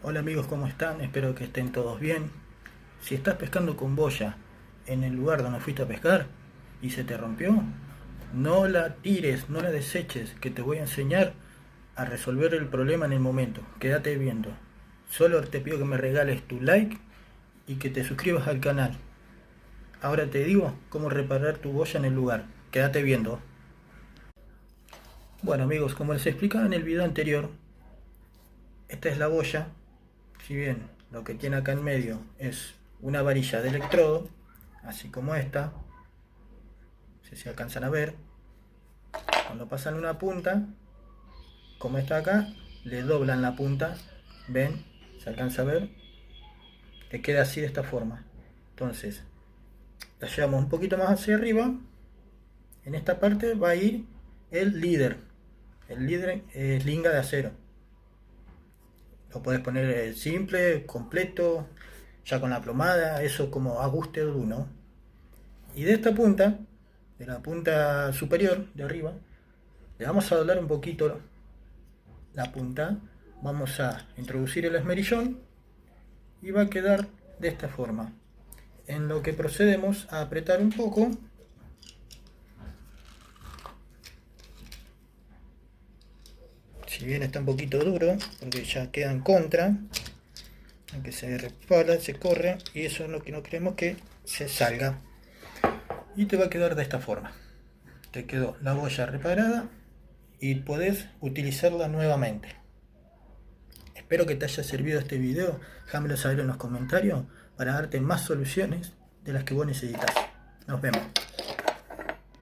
Hola amigos, ¿cómo están? Espero que estén todos bien. Si estás pescando con boya en el lugar donde fuiste a pescar y se te rompió, no la tires, no la deseches, que te voy a enseñar a resolver el problema en el momento. Quédate viendo. Solo te pido que me regales tu like y que te suscribas al canal. Ahora te digo cómo reparar tu boya en el lugar. Quédate viendo. Bueno amigos, como les explicaba en el video anterior, esta es la boya. Si bien lo que tiene acá en medio es una varilla de electrodo, así como esta, si se alcanzan a ver, cuando pasan una punta, como está acá, le doblan la punta, ven, se alcanza a ver, te queda así de esta forma. Entonces, la llevamos un poquito más hacia arriba, en esta parte va a ir el líder es linga de acero. Lo puedes poner simple, completo, ya con la plomada, eso como a gusto de uno. Y de esta punta, de la punta superior de arriba, le vamos a doblar un poquito la punta. Vamos a introducir el esmerillón y va a quedar de esta forma. En lo que procedemos a apretar un poco. Si bien está un poquito duro, porque ya queda en contra, aunque se resbala, se corre, y eso es lo que no queremos que se salga. Y te va a quedar de esta forma. Te quedó la boya reparada y podés utilizarla nuevamente. Espero que te haya servido este video. Déjamelo saber en los comentarios para darte más soluciones de las que vos necesitas. Nos vemos.